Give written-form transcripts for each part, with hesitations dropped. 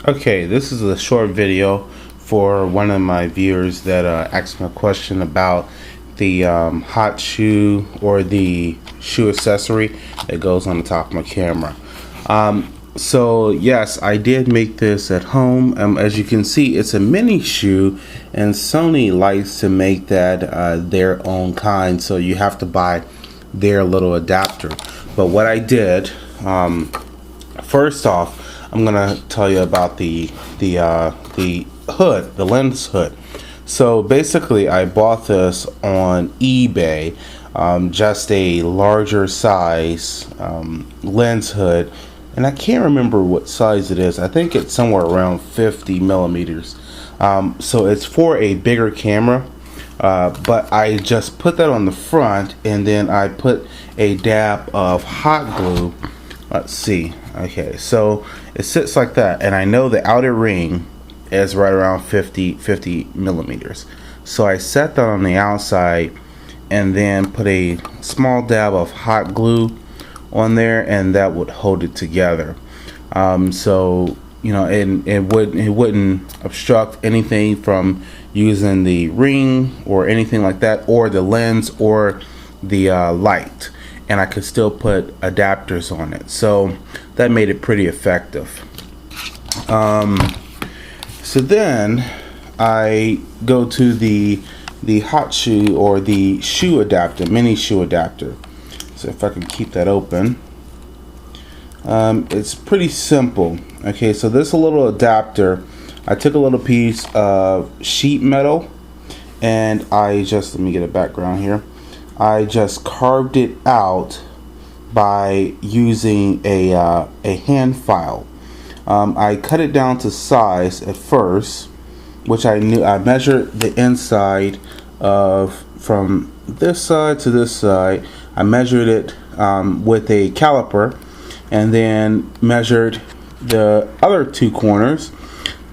Okay, this is a short video for one of my viewers that asked me a question about the hot shoe or the shoe accessory that goes on the top of my camera. So yes, I did make this at home. As you can see, it's a mini shoe, and Sony likes to make that their own kind, so you have to buy their little adapter. But what I did, first off, I'm gonna tell you about the hood, the lens hood. So basically, I bought this on eBay, just a larger size lens hood, and I can't remember what size it is. I think it's somewhere around 50 millimeters. So it's for a bigger camera, but I just put that on the front, and then I put a dab of hot glue. Let's see. Okay, so it sits like that, and I know the outer ring is right around 50 millimeters. So I set that on the outside and then put a small dab of hot glue on there, and that would hold it together. So you know, it wouldn't obstruct anything from using the ring or anything like that, or the lens or the light, and I could still put adapters on it. So that made it pretty effective. So then I go to the hot shoe or the shoe adapter, mini shoe adapter. So if I can keep that open, it's pretty simple. Okay, so this little adapter, I took a little piece of sheet metal, and I just, let me get a background here. I just carved it out by using a hand file. I cut it down to size at first, which I measured the inside of from this side to this side. I measured it with a caliper, and then measured the other two corners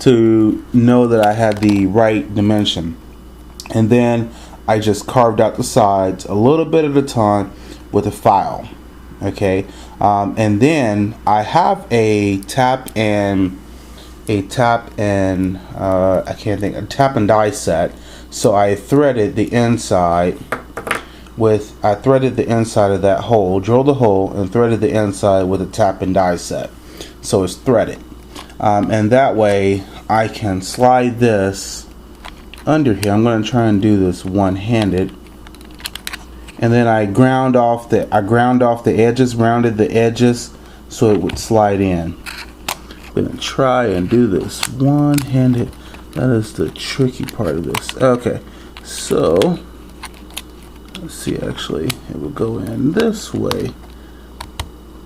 to know that I had the right dimension. And then I just carved out the sides a little bit at a time with a file. Okay, and then I have a tap and tap and die set. So I threaded the inside of that hole, drilled the hole, and threaded the inside with a tap and die set. So it's threaded, and that way I can slide this under here. I'm going to try and do this one-handed. And then I ground off the edges, rounded the edges so it would slide in. I'm gonna try and do this one-handed. That is the tricky part of this. Okay, so let's see. Actually, it will go in this way.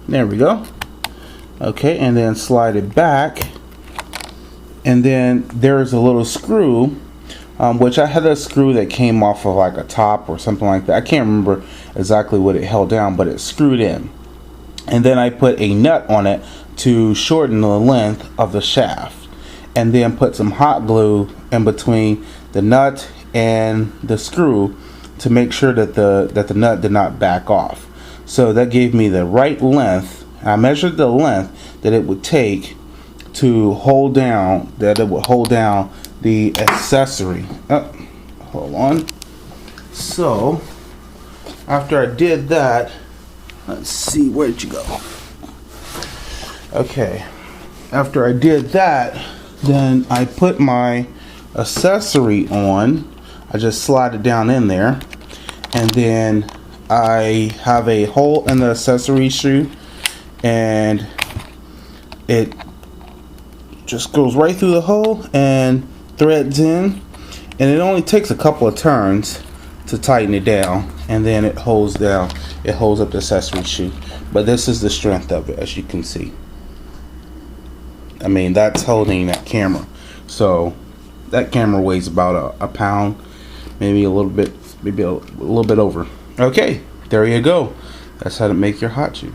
There we go. Okay, and then slide it back. And then there's a little screw. Which I had a screw that came off of like a top or something like that. I can't remember exactly what it held down, but it screwed in. And then I put a nut on it to shorten the length of the shaft, and then put some hot glue in between the nut and the screw to make sure that the nut did not back off. So that gave me the right length. I measured the length that it would take to hold down, the accessory. Hold on. So after I did that, let's see, where'd you go? Okay, after I did that, then I put my accessory on. I just slide it down in there, and then I have a hole in the accessory shoe, and it just goes right through the hole and threads in, and it only takes a couple of turns to tighten it down, and then it holds up the accessory shoe. But this is the strength of it, as you can see. I mean, that's holding that camera. So that camera weighs about a pound, maybe a little bit over. Okay, there you go. That's how to make your hot shoe.